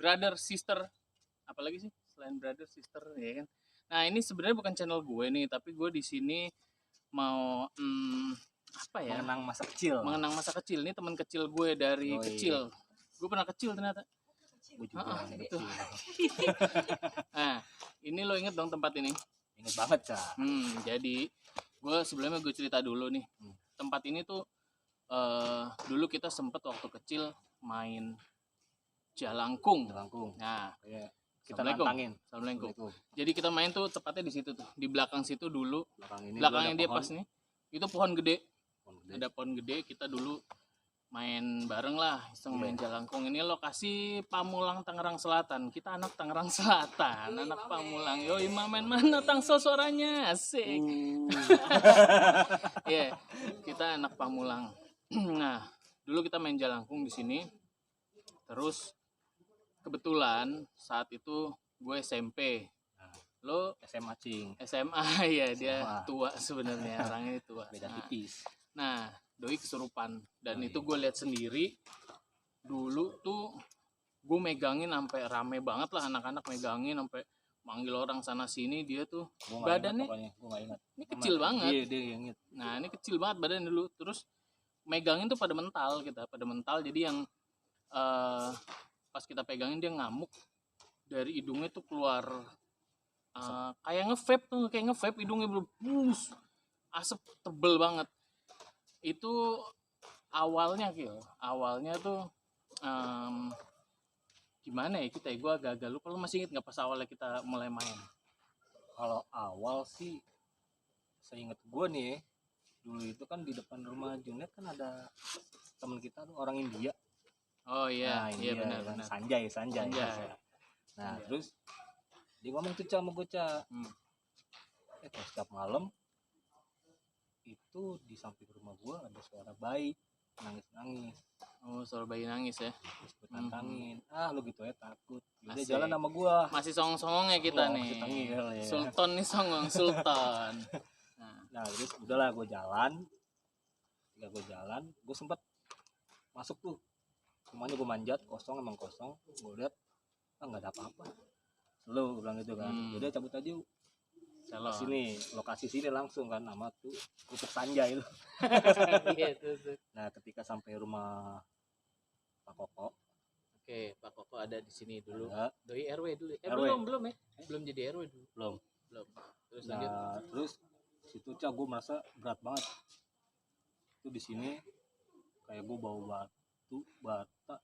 brother sister, apalagi sih selain brother sister ya kan. Nah ini sebenarnya bukan channel gue nih, tapi gue di sini mau apa ya, mengenang masa kecil. Ini teman kecil gue dari kecil. Gue pernah kecil ternyata. Gue juga itu. Nah ini lo inget dong tempat ini? Inget banget Cak. Jadi gue sebelumnya gue cerita dulu nih. Tempat ini tuh dulu kita sempet waktu kecil main jalangkung. Nah kita nantangin. Assalamualaikum. Jadi kita main tuh tepatnya di situ tuh, di belakang situ dulu. Belakangnya dia pas nih, itu pohon gede. Ada pohon gede, kita dulu main bareng lah, iseng main jalangkung. Ini lokasi Pamulang Tangerang Selatan. Kita anak Tangerang Selatan, anak Pamulang. Yoi, main mana Tangsel suaranya, asik. Iya, kita anak Pamulang. Nah, dulu kita main jalangkung di sini. Terus kebetulan saat itu gue SMP. Lo SMA cing. SMA ya, dia tua sebenarnya, orangnya tua. Beda tipis. Nah, doi kesurupan dan itu gue lihat sendiri. Dulu tuh gue megangin sampai rame banget lah, anak-anak megangin sampai manggil orang sana sini. Dia tuh badannya ini kecil banget. Dia inget. Nah, ini kecil banget badan dulu. Terus megangin tuh pada mental, jadi yang pas kita pegangin dia ngamuk, dari hidungnya tuh keluar kayak nge-vape hidungnya berbus, asap tebel banget. Itu awalnya tuh gimana ya kita, gue agak lupa. Lu masih inget nggak pas awalnya kita mulai main? Kalau awal sih seinget gue nih, dulu itu kan di depan rumah Junet kan ada teman kita tuh orang India. Oh iya, iya benar. Sanjay. Nah, terus dia ngomong tuh sama gue, Cak. Setiap malam itu di samping rumah gue ada suara bayi nangis. Oh, suara bayi nangis ya. Terus gue tantangin, lu gitu ya takut. Dia jalan sama gue. Masih songong-songongnya kita nih. Tengil, ya. Sultan nih songong, Sultan. Nah, terus udahlah gue jalan. Gue sempet masuk tuh. Semuanya gue manjat, emang kosong. Gue lihat nggak ada apa-apa. Lu bilang gitu kan. Jadi cabut aja lokasi sini langsung kan, nama tuh Kutuk Sanjay itu. Nah, ketika sampai rumah Pak Koko. Oke, Pak Koko ada di sini dulu. Ada. Doi RW dulu. Belum ya? Belum jadi RW dulu. Belum. Terus terus situ Cak, gue merasa berat banget. Itu di sini kayak gue bawa bata.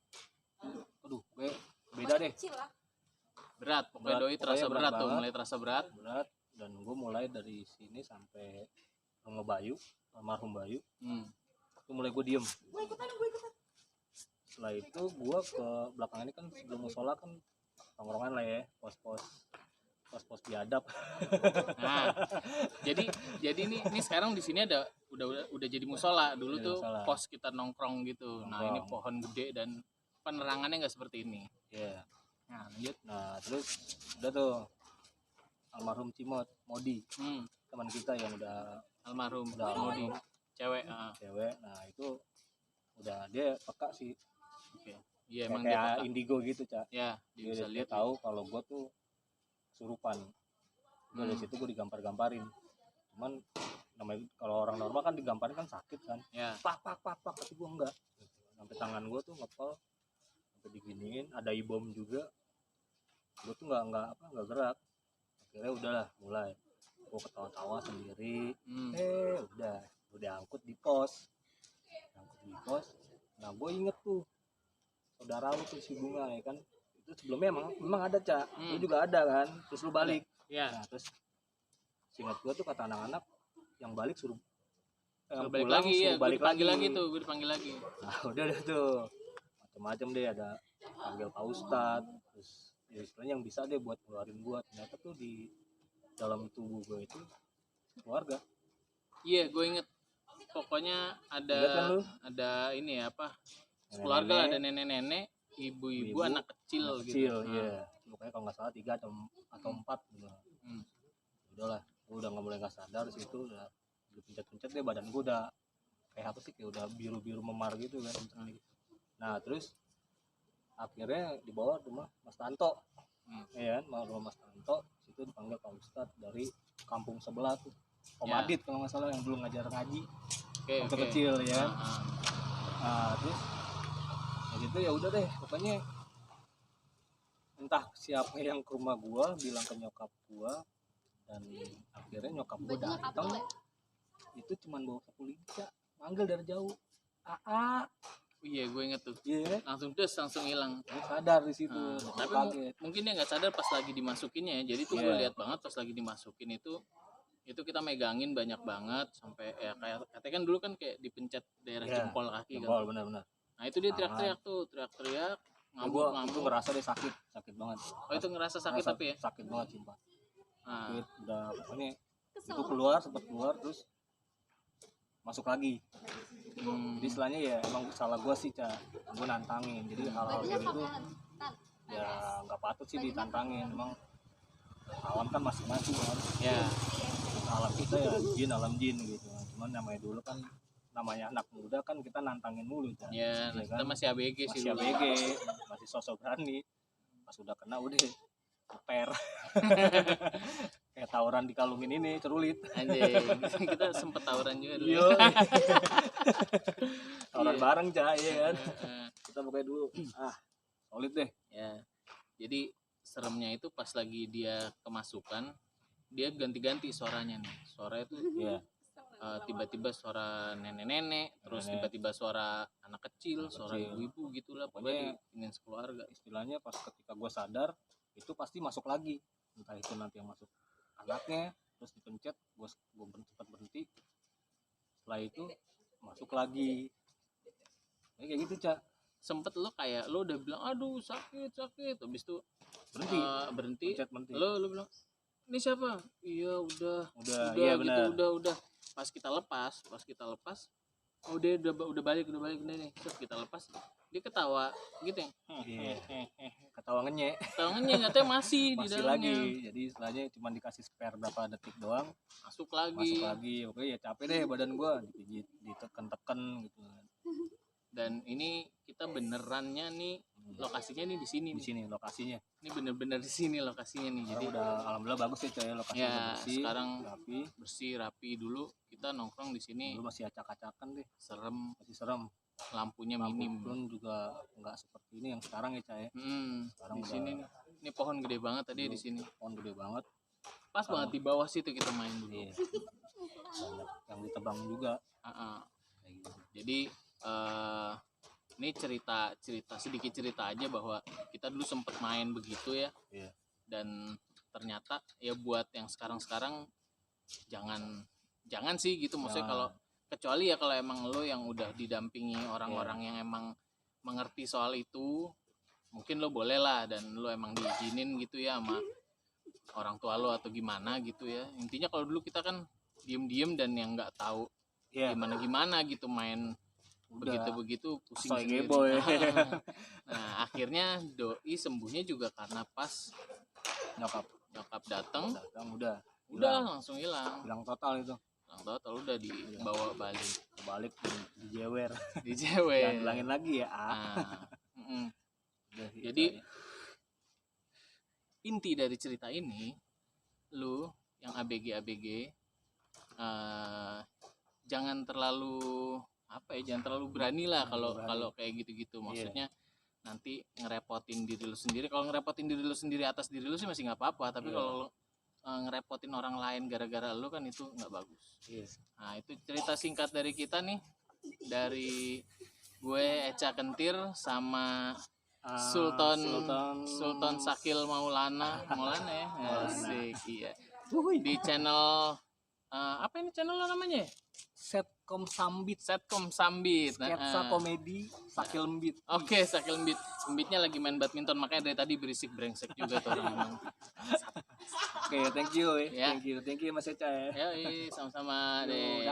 Aduh, gue beda deh. Berat, pokoknya doi terasa berat tuh, mulai terasa berat. Dan gue mulai dari sini sampai rumah Bayu, almarhum Bayu. Itu mulai gue diem. Gue ikutan. Setelah itu gue ke belakang ini kan, sebelum musola kan tongkrongan lah ya, pos biadab. Nah, jadi ini sekarang di sini ada udah jadi musola. Dulu tuh pos kita nongkrong gitu. Nah, ini pohon gede dan penerangannya nggak seperti ini. Iya. Nah, lanjut. Nah, terus udah tuh almarhum Cimot Modi, teman kita yang udah almarhum Modi, cewek. Nah, itu udah dia peka sih. Oke. Iya, emang dia peka. Indigo gitu, Cak. Ya, dia tahu kalau gue tuh surupan. Dari situ gue digamparin. Cuman namanya kalau orang normal kan digamparin kan sakit kan. Ya. Pak, tapi gue enggak. Sampai tangan gue tuh ngepel, sampai diginiin, ada ibom juga. Gue tuh enggak gerak. Akhirnya udahlah, mulai gue ketawa-tawa sendiri. Udah angkut di pos. Nah, gue inget tuh saudara lu tuh si Bunga ya kan. Sebelumnya memang ada, Cak. Lu juga ada kan, terus lu balik. Iya. Nah, terus seingat gua tuh kata anak-anak yang balik suruh balik lagi, ya gue dipanggil lagi. Nah, udah tuh macam-macam deh, ada panggil Pak Ustadz, terus ya istilahnya yang bisa deh buat keluarin gua. Ternyata tuh di dalam tubuh gua itu keluarga. Iya, gue inget. Pokoknya ada ini ya, apa? Keluarga, ada nenek-nenek, ibu-ibu, anak kecil gitu. Iya. Pokoknya kalau nggak salah 3 atau 4 gitu. Udahlah, gue udah nggak sadar di situ, udah dipencet-pencet deh, badan gue udah kayak apa sih, kayak udah biru-biru memar gitu kan. Nah, terus akhirnya dibawa rumah Mas Tanto. Ya kan, rumah Mas Tanto, situ dipanggil Pak Ustadz dari kampung sebelah tuh, Om Adit kalau nggak salah, yang dulu ngajar ngaji waktu kecil ya kan. Nah, terus gitu ya udah deh, pokoknya entah siapa yang ke rumah gua bilang ke nyokap gua, dan akhirnya nyokap gua datang itu cuman bawa sapu lingka, manggil dari jauh, Iya, gue inget tuh. Iya. Langsung hilang. Gue sadar di situ. Tapi kaget. Mungkin dia nggak sadar pas lagi dimasukinnya ya. Jadi tuh gue lihat banget pas lagi dimasukin itu kita megangin banyak banget sampai ya kayak katanya kan dulu kan kayak dipencet daerah jempol kaki kan. Benar-benar. Nah itu dia teriak-teriak tuh, teriak-teriak, ngamuk-ngamuk. Itu ngerasa dia sakit banget. Oh itu ngerasa sakit tapi ya? Sakit banget sumpah. Sakit, udah pokoknya itu sempat keluar terus masuk lagi. Jadi istilahnya ya emang salah gue sih, gue nantangin. Jadi hal-hal kayak gitu ya nggak patut sih ditantangin. Emang alam kan masing-masing kan. Ya. Alam kita ya jin, alam jin gitu. Cuman namanya dulu kan, namanya anak muda kan kita nantangin mulu kan. Ya, ya kita kan? masih ABG sih. Masih ABG, masih sosok berani. Pas udah kena udah per. Kayak tawuran dikalungin ini, cerulit. Anjing, kita sempet tawuran juga dulu. Tawuran bareng ya kan. Kita pokoknya dulu solid deh. Ya. Jadi seremnya itu pas lagi dia kemasukan, dia ganti-ganti suaranya nih. Suara itu tiba-tiba suara nenek-nenek, terus tiba-tiba suara anak kecil, suara ibu-ibu gitulah, pokoknya ingin sekeluarga. Istilahnya pas ketika gue sadar itu pasti masuk lagi, entah itu nanti yang masuk anaknya, terus dipencet, gue cepat berhenti, setelah itu masuk lagi, kayak gitu Cak. Sempet lo kayak lo udah bilang aduh sakit, habis itu berhenti. Lo bilang ini siapa? Iya udah iya, gitu, udah pas kita lepas oh dia udah balik nih. Terus kita lepas dia ketawa gitu ya. Ketawa ngenyek katanya masih di dalamnya lagi. Jadi istilahnya cuma dikasih spare berapa detik doang masuk lagi. Oke ya capek deh badan gua, dipijit, ditekan gitu. Dan ini kita benerannya nih lokasinya nih di sini lokasinya. Ini bener-bener di sini lokasinya nih. Jadi udah alhamdulillah bagus ya coy, lokasinya bersih. Sekarang rapi. Dulu kita nongkrong di sini. Dulu masih acak-acakan deh. Masih serem. Lampunya minim. Pun juga nggak seperti ini yang sekarang ya coy. Sekarang di sini nih. Ini pohon gede banget tadi di sini. Pohon gede banget. Pas banget di bawah situ kita main dulu. Iya. Banyak yang ditebang juga. Jadi ini sedikit cerita aja bahwa kita dulu sempet main begitu ya. Dan ternyata ya buat yang sekarang jangan sih gitu, maksudnya kalau kecuali ya kalau emang lo yang udah didampingi orang-orang yang emang mengerti soal itu, mungkin lo boleh lah, dan lo emang diizinin gitu ya sama orang tua lo atau gimana gitu ya. Intinya kalau dulu kita kan diem-diem dan yang nggak tahu gimana gitu main begitu pusing sendiri. Nah akhirnya doi sembuhnya juga karena pas nyokap datang udah langsung hilang total udah dibawa balik dijewer jangan bilangin lagi ya. Jadi inti dari cerita ini, lu yang ABG jangan terlalu berani lah kalau kayak gitu-gitu. Maksudnya nanti ngerepotin diri lu sendiri. Kalau ngerepotin diri lu sendiri atas diri lu sih masih nggak apa-apa, tapi kalau ngerepotin orang lain gara-gara lu kan itu nggak bagus. Nah itu cerita singkat dari kita nih, dari gue Eca Kentir sama Sultan Sakil Maulana ya. Asik, iya. Di channel apa ini channel lo namanya? Setkom Sambit. Sketsa komedi Sakil Mbit. Oke, Sakil Mbit. Mbitnya lagi main badminton, makanya dari tadi berisik brengsek juga tuh orang. Oke, thank you Mas Eca ya. Yoi, sama-sama deh.